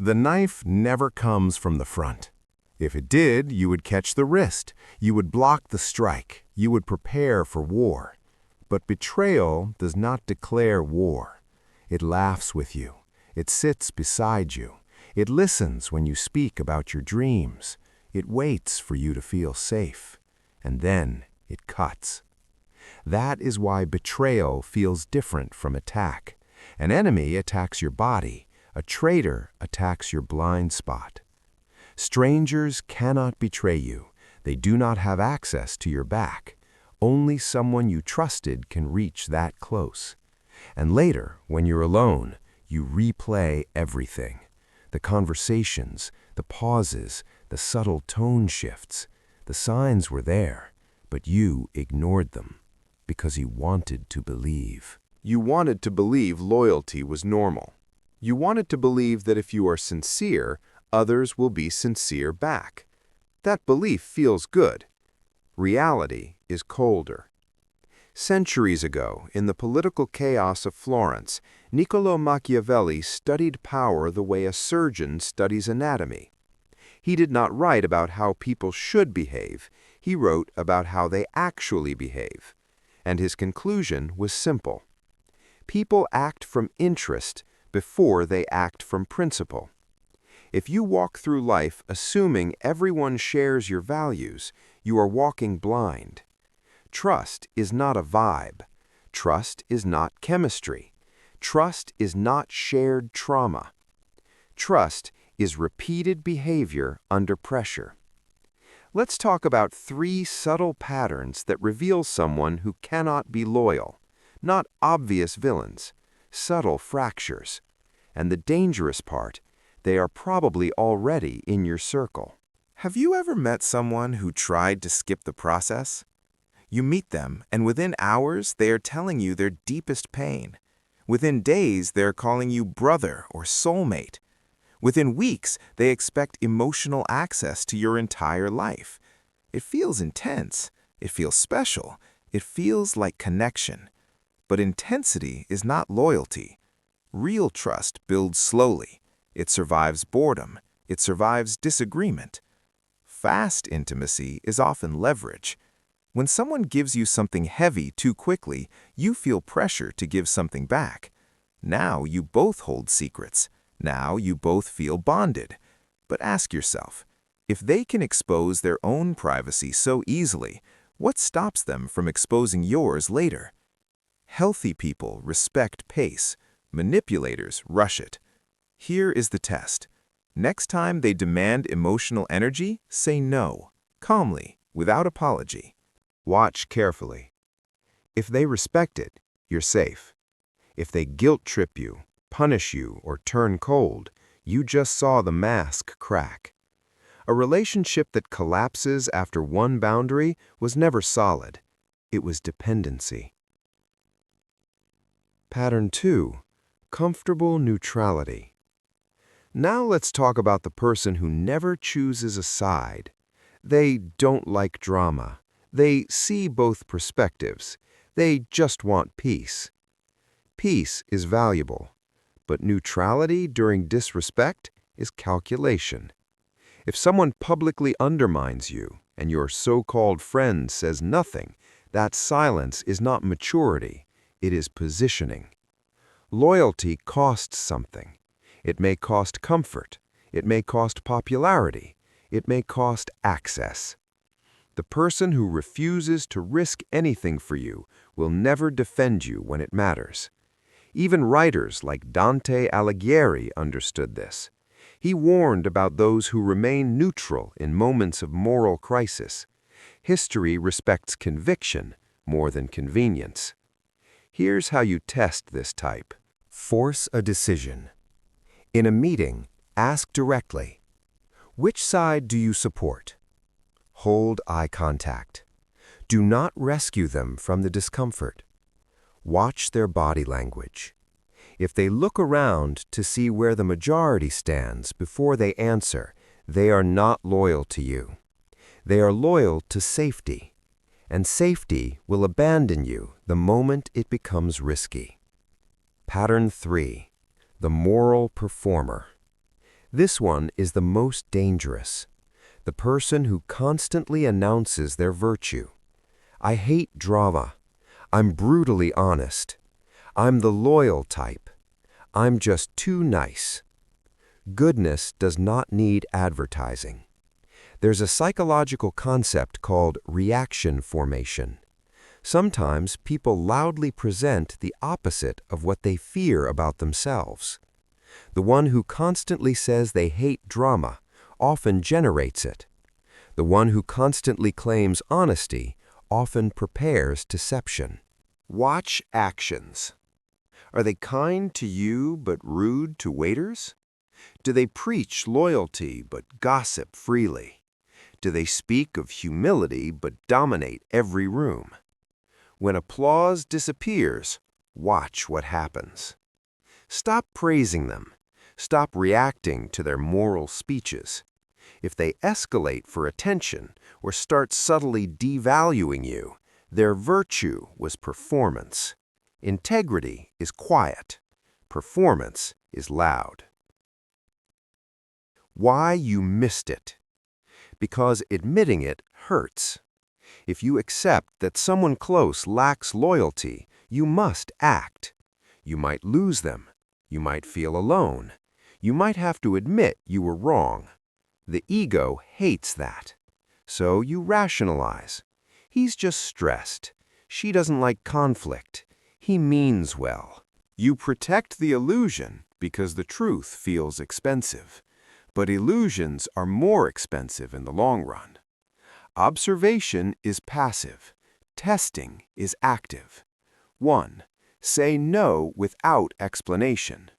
The knife never comes from the front. If it did, you would catch the wrist, you would block the strike, you would prepare for war. But betrayal does not declare war. It laughs with you. It sits beside you. It listens when you speak about your dreams. It waits for you to feel safe. And then it cuts. That is why betrayal feels different from attack. An enemy attacks your body. A traitor attacks your blind spot. Strangers cannot betray you. They do not have access to your back. Only someone you trusted can reach that close. And later, when you're alone, you replay everything. The conversations, the pauses, the subtle tone shifts. The signs were there, but you ignored them because you wanted to believe. You wanted to believe loyalty was normal. You wanted to believe that if you are sincere, others will be sincere back. That belief feels good. Reality is colder. Centuries ago, in the political chaos of Florence, Niccolò Machiavelli studied power the way a surgeon studies anatomy. He did not write about how people should behave. He wrote about how they actually behave. And his conclusion was simple. People act from interest before they act from principle. If you walk through life assuming everyone shares your values, you are walking blind. Trust is not a vibe. Trust is not chemistry. Trust is not shared trauma. Trust is repeated behavior under pressure. Let's talk about 3 subtle patterns that reveal someone who cannot be loyal. Not obvious villains, subtle fractures. And the dangerous part, they are probably already in your circle. Have you ever met someone who tried to skip the process? You meet them, and within hours, they are telling you their deepest pain. Within days, they're calling you brother or soulmate. Within weeks, they expect emotional access to your entire life. It feels intense. It feels special. It feels like connection. But intensity is not loyalty. Real trust builds slowly. It survives boredom. It survives disagreement. Fast intimacy is often leverage. When someone gives you something heavy too quickly, you feel pressure to give something back. Now you both hold secrets. Now you both feel bonded. But ask yourself, if they can expose their own privacy so easily, what stops them from exposing yours later? Healthy people respect pace. Manipulators rush it. Here is the test. Next time they demand emotional energy, say no, calmly, without apology. Watch carefully. If they respect it, you're safe. If they guilt-trip you, punish you, or turn cold, you just saw the mask crack. A relationship that collapses after one boundary was never solid. It was dependency. Pattern 2. Comfortable neutrality. Now let's talk about the person who never chooses a side. They don't like drama. They see both perspectives. They just want peace. Peace is valuable, but neutrality during disrespect is calculation. If someone publicly undermines you and your so-called friend says nothing, that silence is not maturity, it is positioning. Loyalty costs something. It may cost comfort. It may cost popularity. It may cost access. The person who refuses to risk anything for you will never defend you when it matters. Even writers like Dante Alighieri understood this. He warned about those who remain neutral in moments of moral crisis. History respects conviction more than convenience. Here's how you test this type. Force a decision. In a meeting, ask directly, which side do you support? Hold eye contact. Do not rescue them from the discomfort. Watch their body language. If they look around to see where the majority stands before they answer, they are not loyal to you. They are loyal to safety, and safety will abandon you the moment it becomes risky. Pattern 3. The moral performer. This one is the most dangerous. The person who constantly announces their virtue. I hate drama. I'm brutally honest. I'm the loyal type. I'm just too nice. Goodness does not need advertising. There's a psychological concept called reaction formation. Sometimes people loudly present the opposite of what they fear about themselves. The one who constantly says they hate drama often generates it. The one who constantly claims honesty often prepares deception. Watch actions. Are they kind to you but rude to waiters? Do they preach loyalty but gossip freely? Do they speak of humility but dominate every room? When applause disappears, watch what happens. Stop praising them. Stop reacting to their moral speeches. If they escalate for attention or start subtly devaluing you, their virtue was performance. Integrity is quiet. Performance is loud. Why you missed it. Because admitting it hurts. If you accept that someone close lacks loyalty, you must act. You might lose them. You might feel alone. You might have to admit you were wrong. The ego hates that. So you rationalize. He's just stressed. She doesn't like conflict. He means well. You protect the illusion because the truth feels expensive. But illusions are more expensive in the long run. Observation is passive. Testing is active. 1. Say no without explanation.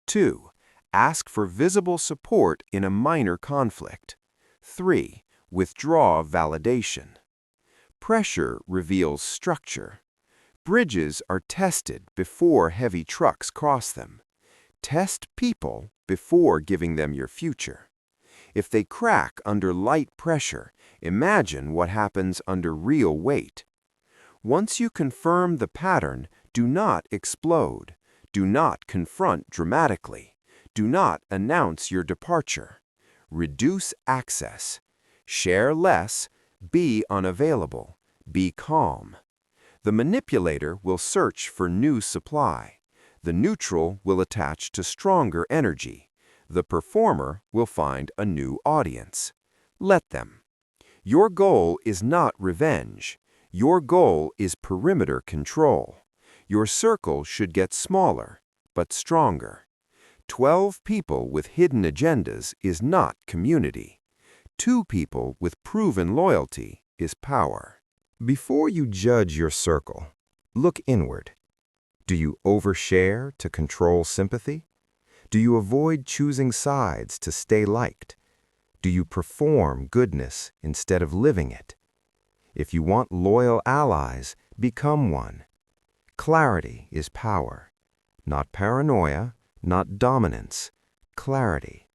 2. Ask for visible support in a minor conflict. 3. Withdraw validation. Pressure reveals structure. Bridges are tested before heavy trucks cross them. Test people before giving them your future. If they crack under light pressure, imagine what happens under real weight. Once you confirm the pattern, do not explode. Do not confront dramatically. Do not announce your departure. Reduce access. Share less. Be unavailable. Be calm. The manipulator will search for new supply. The neutral will attach to stronger energy. The performer will find a new audience. Let them. Your goal is not revenge. Your goal is perimeter control. Your circle should get smaller, but stronger. 12 people with hidden agendas is not community. 2 people with proven loyalty is power. Before you judge your circle, look inward. Do you overshare to control sympathy? Do you avoid choosing sides to stay liked? Do you perform goodness instead of living it? If you want loyal allies, become one. Clarity is power. Not paranoia, not dominance. Clarity.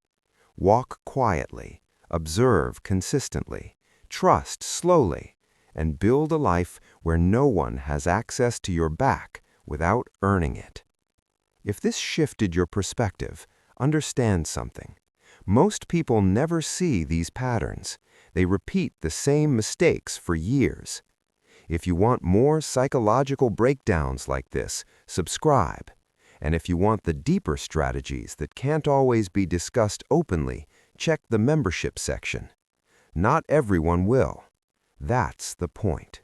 Walk quietly, observe consistently, trust slowly, and build a life where no one has access to your back without earning it. If this shifted your perspective, understand something. Most people never see these patterns. They repeat the same mistakes for years. If you want more psychological breakdowns like this, subscribe. And if you want the deeper strategies that can't always be discussed openly, check the membership section. Not everyone will. That's the point.